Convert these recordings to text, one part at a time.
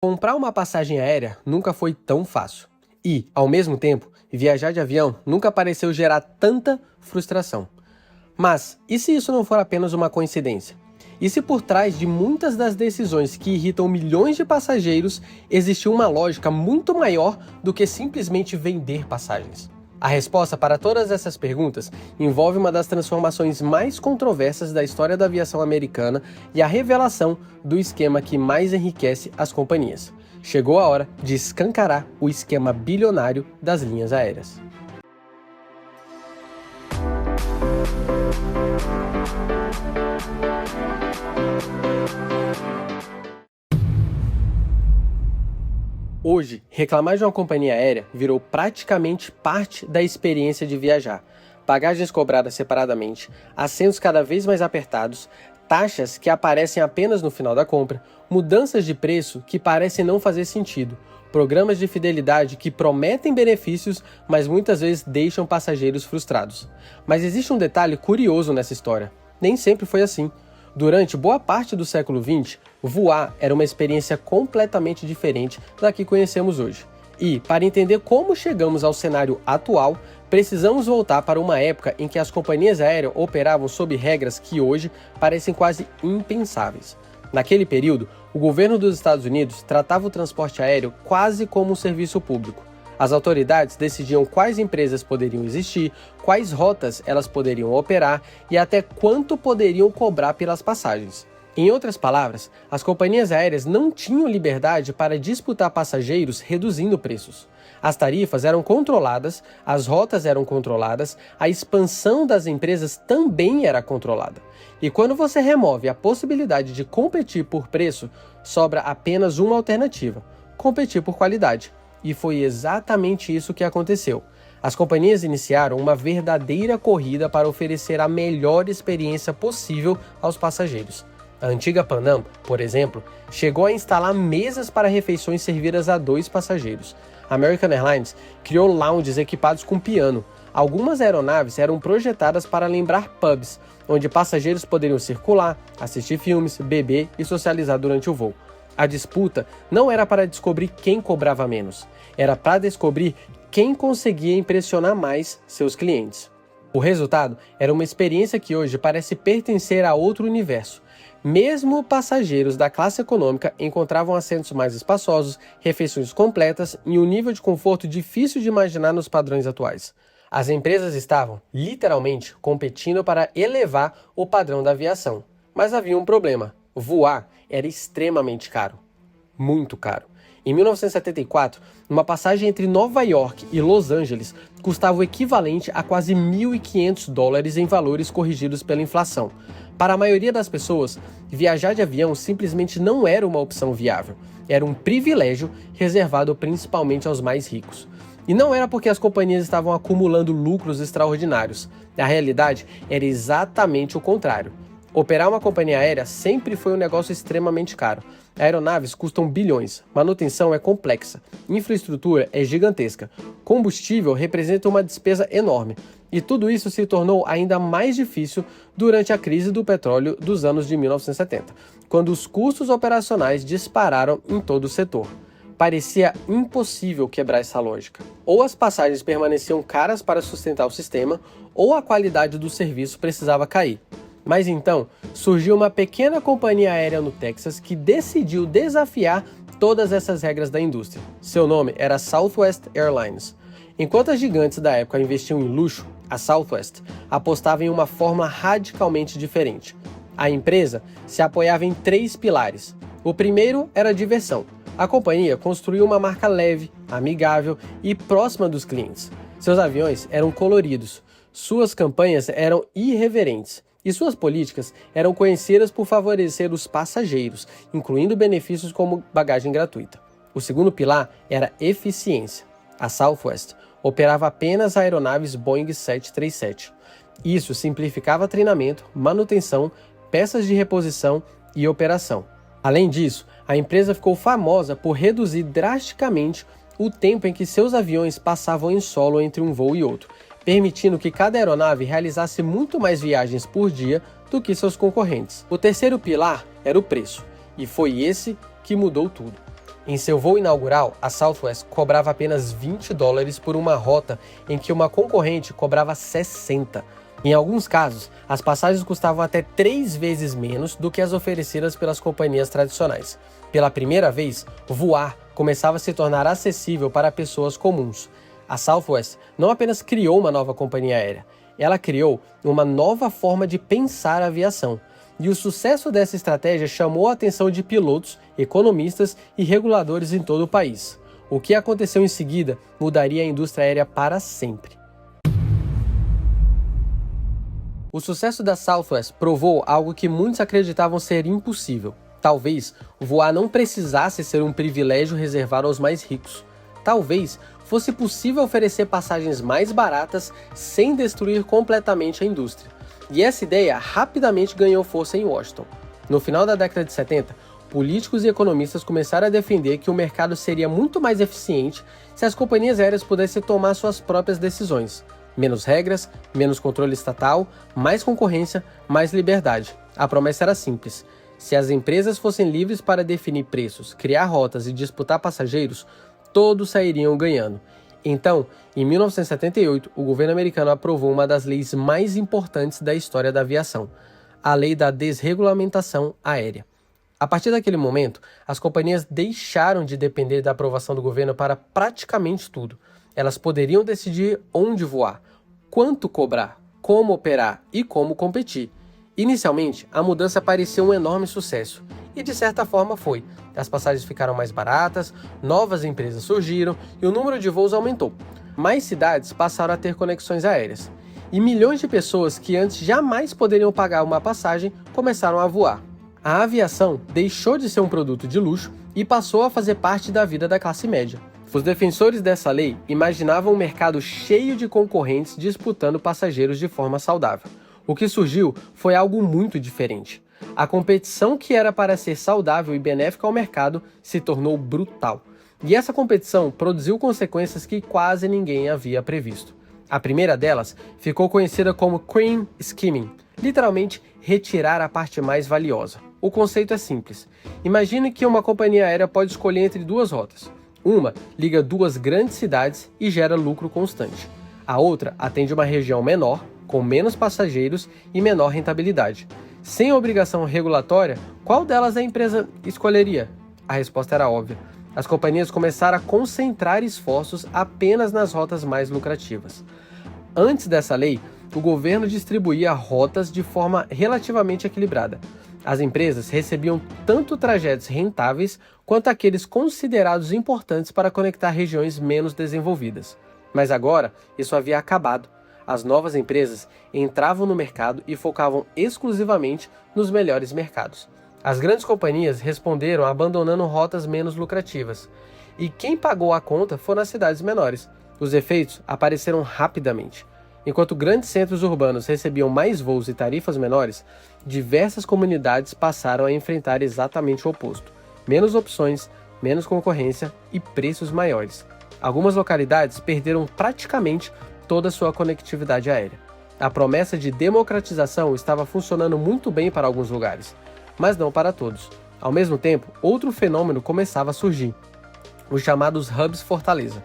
Comprar uma passagem aérea nunca foi tão fácil. E, ao mesmo tempo, viajar de avião nunca pareceu gerar tanta frustração. Mas, e se isso não for apenas uma coincidência? E se por trás de muitas das decisões que irritam milhões de passageiros existiu uma lógica muito maior do que simplesmente vender passagens? A resposta para todas essas perguntas envolve uma das transformações mais controversas da história da aviação americana e a revelação do esquema que mais enriquece as companhias. Chegou a hora de escancarar o esquema bilionário das linhas aéreas. Hoje, reclamar de uma companhia aérea virou praticamente parte da experiência de viajar. Bagagens cobradas separadamente, assentos cada vez mais apertados, taxas que aparecem apenas no final da compra, mudanças de preço que parecem não fazer sentido, programas de fidelidade que prometem benefícios, mas muitas vezes deixam passageiros frustrados. Mas existe um detalhe curioso nessa história. Nem sempre foi assim. Durante boa parte do século XX, voar era uma experiência completamente diferente da que conhecemos hoje. E, para entender como chegamos ao cenário atual, precisamos voltar para uma época em que as companhias aéreas operavam sob regras que hoje parecem quase impensáveis. Naquele período, o governo dos Estados Unidos tratava o transporte aéreo quase como um serviço público. As autoridades decidiam quais empresas poderiam existir, quais rotas elas poderiam operar e até quanto poderiam cobrar pelas passagens. Em outras palavras, as companhias aéreas não tinham liberdade para disputar passageiros reduzindo preços. As tarifas eram controladas, as rotas eram controladas, a expansão das empresas também era controlada. E quando você remove a possibilidade de competir por preço, sobra apenas uma alternativa: competir por qualidade. E foi exatamente isso que aconteceu. As companhias iniciaram uma verdadeira corrida para oferecer a melhor experiência possível aos passageiros. A antiga Pan Am, por exemplo, chegou a instalar mesas para refeições servidas a 2 passageiros. A American Airlines criou lounges equipados com piano. Algumas aeronaves eram projetadas para lembrar pubs, onde passageiros poderiam circular, assistir filmes, beber e socializar durante o voo. A disputa não era para descobrir quem cobrava menos, era para descobrir quem conseguia impressionar mais seus clientes. O resultado era uma experiência que hoje parece pertencer a outro universo. Mesmo passageiros da classe econômica encontravam assentos mais espaçosos, refeições completas e um nível de conforto difícil de imaginar nos padrões atuais. As empresas estavam, literalmente, competindo para elevar o padrão da aviação. Mas havia um problema: voar era extremamente caro. Muito caro. Em 1974, uma passagem entre Nova York e Los Angeles custava o equivalente a quase $1.500 em valores corrigidos pela inflação. Para a maioria das pessoas, viajar de avião simplesmente não era uma opção viável. Era um privilégio reservado principalmente aos mais ricos. E não era porque as companhias estavam acumulando lucros extraordinários. A realidade era exatamente o contrário. Operar uma companhia aérea sempre foi um negócio extremamente caro. Aeronaves custam bilhões, manutenção é complexa, infraestrutura é gigantesca, combustível representa uma despesa enorme. E tudo isso se tornou ainda mais difícil durante a crise do petróleo dos anos de 1970, quando os custos operacionais dispararam em todo o setor. Parecia impossível quebrar essa lógica. Ou as passagens permaneciam caras para sustentar o sistema, ou a qualidade do serviço precisava cair. Mas então, surgiu uma pequena companhia aérea no Texas que decidiu desafiar todas essas regras da indústria. Seu nome era Southwest Airlines. Enquanto as gigantes da época investiam em luxo, a Southwest apostava em uma fórmula radicalmente diferente. A empresa se apoiava em 3 pilares. O primeiro era a diversão. A companhia construiu uma marca leve, amigável e próxima dos clientes. Seus aviões eram coloridos, suas campanhas eram irreverentes. E suas políticas eram conhecidas por favorecer os passageiros, incluindo benefícios como bagagem gratuita. O segundo pilar era eficiência. A Southwest operava apenas aeronaves Boeing 737. Isso simplificava treinamento, manutenção, peças de reposição e operação. Além disso, a empresa ficou famosa por reduzir drasticamente o tempo em que seus aviões passavam em solo entre um voo e outro, permitindo que cada aeronave realizasse muito mais viagens por dia do que seus concorrentes. O terceiro pilar era o preço, e foi esse que mudou tudo. Em seu voo inaugural, a Southwest cobrava apenas $20 por uma rota em que uma concorrente cobrava 60. Em alguns casos, as passagens custavam até 3 vezes menos do que as oferecidas pelas companhias tradicionais. Pela primeira vez, voar começava a se tornar acessível para pessoas comuns. A Southwest não apenas criou uma nova companhia aérea, ela criou uma nova forma de pensar a aviação. E o sucesso dessa estratégia chamou a atenção de pilotos, economistas e reguladores em todo o país. O que aconteceu em seguida mudaria a indústria aérea para sempre. O sucesso da Southwest provou algo que muitos acreditavam ser impossível. Talvez voar não precisasse ser um privilégio reservado aos mais ricos. Talvez fosse possível oferecer passagens mais baratas sem destruir completamente a indústria. E essa ideia rapidamente ganhou força em Washington. No final da década de 70, políticos e economistas começaram a defender que o mercado seria muito mais eficiente se as companhias aéreas pudessem tomar suas próprias decisões. Menos regras, menos controle estatal, mais concorrência, mais liberdade. A promessa era simples. Se as empresas fossem livres para definir preços, criar rotas e disputar passageiros, todos sairiam ganhando. Então, em 1978, o governo americano aprovou uma das leis mais importantes da história da aviação, a Lei da Desregulamentação Aérea. A partir daquele momento, as companhias deixaram de depender da aprovação do governo para praticamente tudo. Elas poderiam decidir onde voar, quanto cobrar, como operar e como competir. Inicialmente, a mudança parecia um enorme sucesso, e de certa forma foi. As passagens ficaram mais baratas, novas empresas surgiram e o número de voos aumentou. Mais cidades passaram a ter conexões aéreas. E milhões de pessoas que antes jamais poderiam pagar uma passagem começaram a voar. A aviação deixou de ser um produto de luxo e passou a fazer parte da vida da classe média. Os defensores dessa lei imaginavam um mercado cheio de concorrentes disputando passageiros de forma saudável. O que surgiu foi algo muito diferente. A competição que era para ser saudável e benéfica ao mercado se tornou brutal. E essa competição produziu consequências que quase ninguém havia previsto. A primeira delas ficou conhecida como cream skimming, literalmente retirar a parte mais valiosa. O conceito é simples. Imagine que uma companhia aérea pode escolher entre duas rotas. Uma liga duas grandes cidades e gera lucro constante. A outra atende uma região menor, com menos passageiros e menor rentabilidade. Sem obrigação regulatória, qual delas a empresa escolheria? A resposta era óbvia. As companhias começaram a concentrar esforços apenas nas rotas mais lucrativas. Antes dessa lei, o governo distribuía rotas de forma relativamente equilibrada. As empresas recebiam tanto trajetos rentáveis quanto aqueles considerados importantes para conectar regiões menos desenvolvidas. Mas agora, isso havia acabado. As novas empresas entravam no mercado e focavam exclusivamente nos melhores mercados. As grandes companhias responderam abandonando rotas menos lucrativas. E quem pagou a conta foram as cidades menores. Os efeitos apareceram rapidamente. Enquanto grandes centros urbanos recebiam mais voos e tarifas menores, diversas comunidades passaram a enfrentar exatamente o oposto. Menos opções, menos concorrência e preços maiores. Algumas localidades perderam praticamente toda a sua conectividade aérea. A promessa de democratização estava funcionando muito bem para alguns lugares, mas não para todos. Ao mesmo tempo, outro fenômeno começava a surgir: os chamados hubs fortaleza.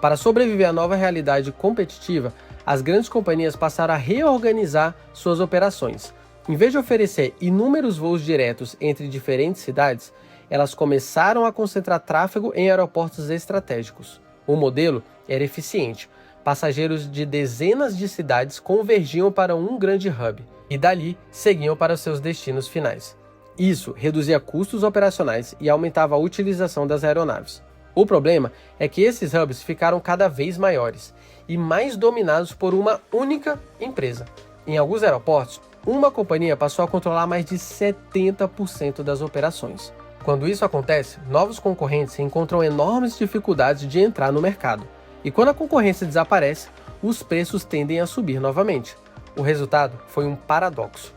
Para sobreviver à nova realidade competitiva, as grandes companhias passaram a reorganizar suas operações. Em vez de oferecer inúmeros voos diretos entre diferentes cidades, elas começaram a concentrar tráfego em aeroportos estratégicos. O modelo era eficiente. Passageiros de dezenas de cidades convergiam para um grande hub e dali seguiam para seus destinos finais. Isso reduzia custos operacionais e aumentava a utilização das aeronaves. O problema é que esses hubs ficaram cada vez maiores e mais dominados por uma única empresa. Em alguns aeroportos, uma companhia passou a controlar mais de 70% das operações. Quando isso acontece, novos concorrentes encontram enormes dificuldades de entrar no mercado. E quando a concorrência desaparece, os preços tendem a subir novamente. O resultado foi um paradoxo.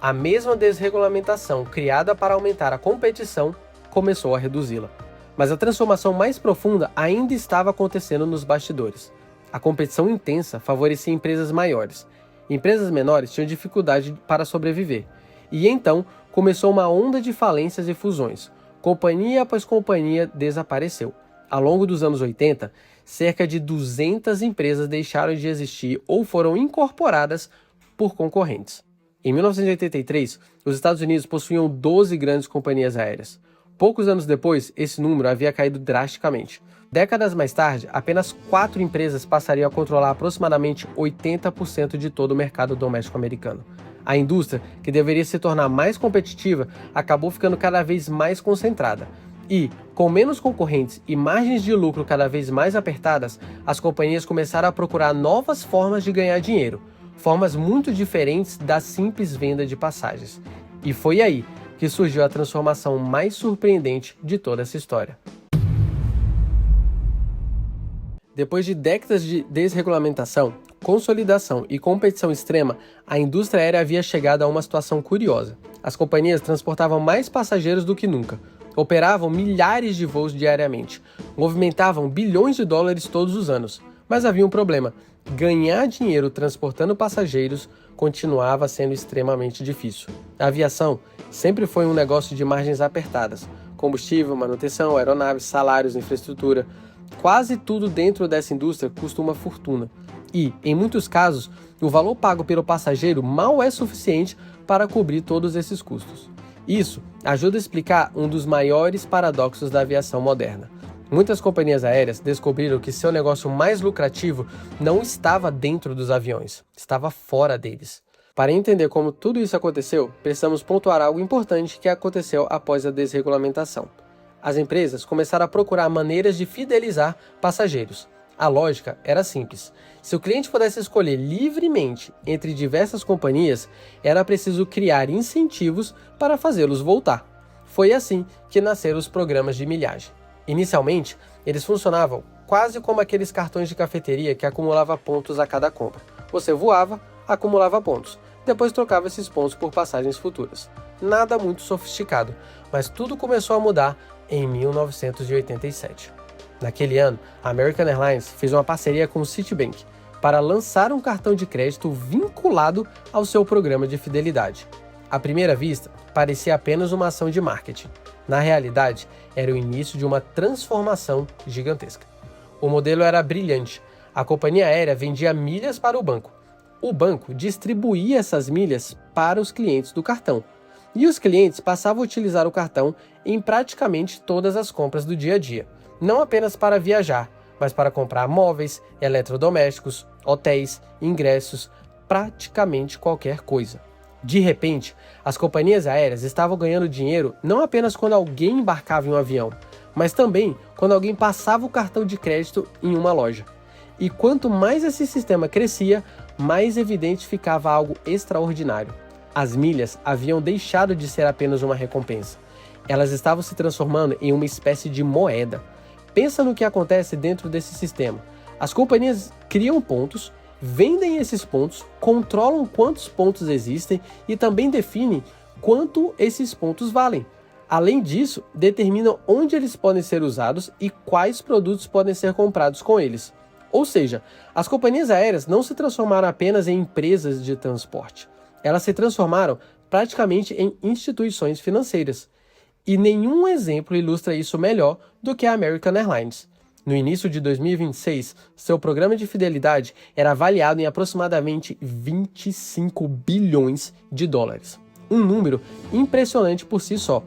A mesma desregulamentação criada para aumentar a competição começou a reduzi-la. Mas a transformação mais profunda ainda estava acontecendo nos bastidores. A competição intensa favorecia empresas maiores. Empresas menores tinham dificuldade para sobreviver. E então começou uma onda de falências e fusões. companhia após companhia desapareceu. Ao longo dos anos 80, cerca de 200 empresas deixaram de existir ou foram incorporadas por concorrentes. Em 1983, os Estados Unidos possuíam 12 grandes companhias aéreas. Poucos anos depois, esse número havia caído drasticamente. Décadas mais tarde, apenas 4 empresas passariam a controlar aproximadamente 80% de todo o mercado doméstico americano. A indústria, que deveria se tornar mais competitiva, acabou ficando cada vez mais concentrada. E, com menos concorrentes e margens de lucro cada vez mais apertadas, as companhias começaram a procurar novas formas de ganhar dinheiro, formas muito diferentes da simples venda de passagens. E foi aí que surgiu a transformação mais surpreendente de toda essa história. Depois de décadas de desregulamentação, consolidação e competição extrema, a indústria aérea havia chegado a uma situação curiosa. As companhias transportavam mais passageiros do que nunca, operavam milhares de voos diariamente, movimentavam bilhões de dólares todos os anos. Mas havia um problema: ganhar dinheiro transportando passageiros continuava sendo extremamente difícil. A aviação sempre foi um negócio de margens apertadas: combustível, manutenção, aeronaves, salários, infraestrutura. Quase tudo dentro dessa indústria custa uma fortuna. E, em muitos casos, o valor pago pelo passageiro mal é suficiente para cobrir todos esses custos. Isso ajuda a explicar um dos maiores paradoxos da aviação moderna. Muitas companhias aéreas descobriram que seu negócio mais lucrativo não estava dentro dos aviões, estava fora deles. Para entender como tudo isso aconteceu, precisamos pontuar algo importante que aconteceu após a desregulamentação. As empresas começaram a procurar maneiras de fidelizar passageiros. A lógica era simples: se o cliente pudesse escolher livremente entre diversas companhias, era preciso criar incentivos para fazê-los voltar. Foi assim que nasceram os programas de milhagem. Inicialmente, eles funcionavam quase como aqueles cartões de cafeteria que acumulava pontos a cada compra. Você voava, acumulava pontos, depois trocava esses pontos por passagens futuras. Nada muito sofisticado, mas tudo começou a mudar em 1987. Naquele ano, a American Airlines fez uma parceria com o Citibank para lançar um cartão de crédito vinculado ao seu programa de fidelidade. À primeira vista, parecia apenas uma ação de marketing. Na realidade, era o início de uma transformação gigantesca. O modelo era brilhante. A companhia aérea vendia milhas para o banco. O banco distribuía essas milhas para os clientes do cartão. E os clientes passavam a utilizar o cartão em praticamente todas as compras do dia a dia. Não apenas para viajar, mas para comprar móveis, eletrodomésticos, hotéis, ingressos, praticamente qualquer coisa. De repente, as companhias aéreas estavam ganhando dinheiro não apenas quando alguém embarcava em um avião, mas também quando alguém passava o cartão de crédito em uma loja. E quanto mais esse sistema crescia, mais evidente ficava algo extraordinário. As milhas haviam deixado de ser apenas uma recompensa. Elas estavam se transformando em uma espécie de moeda. Pensa no que acontece dentro desse sistema. As companhias criam pontos, vendem esses pontos, controlam quantos pontos existem e também definem quanto esses pontos valem. Além disso, determinam onde eles podem ser usados e quais produtos podem ser comprados com eles. Ou seja, as companhias aéreas não se transformaram apenas em empresas de transporte. Elas se transformaram praticamente em instituições financeiras. E nenhum exemplo ilustra isso melhor do que a American Airlines. No início de 2026, seu programa de fidelidade era avaliado em aproximadamente 25 bilhões de dólares. Um número impressionante por si só.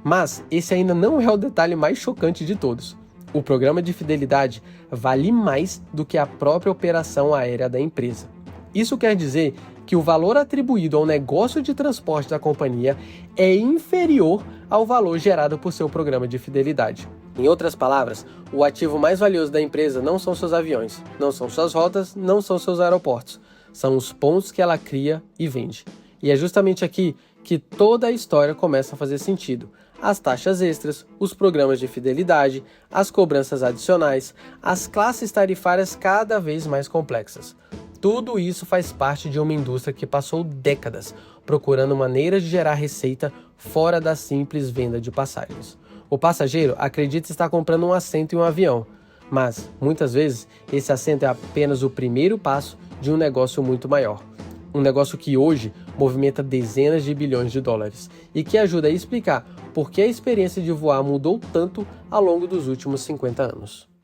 Mas esse ainda não é o detalhe mais chocante de todos. O programa de fidelidade vale mais do que a própria operação aérea da empresa. Isso quer dizer que o valor atribuído ao negócio de transporte da companhia é inferior ao valor gerado por seu programa de fidelidade. Em outras palavras, o ativo mais valioso da empresa não são seus aviões, não são suas rotas, não são seus aeroportos. São os pontos que ela cria e vende. E é justamente aqui que toda a história começa a fazer sentido. As taxas extras, os programas de fidelidade, as cobranças adicionais, as classes tarifárias cada vez mais complexas. Tudo isso faz parte de uma indústria que passou décadas procurando maneiras de gerar receita fora da simples venda de passagens. O passageiro acredita estar comprando um assento em um avião, mas, muitas vezes, esse assento é apenas o primeiro passo de um negócio muito maior. um negócio que hoje movimenta dezenas de bilhões de dólares e que ajuda a explicar por que a experiência de voar mudou tanto ao longo dos últimos 50 anos.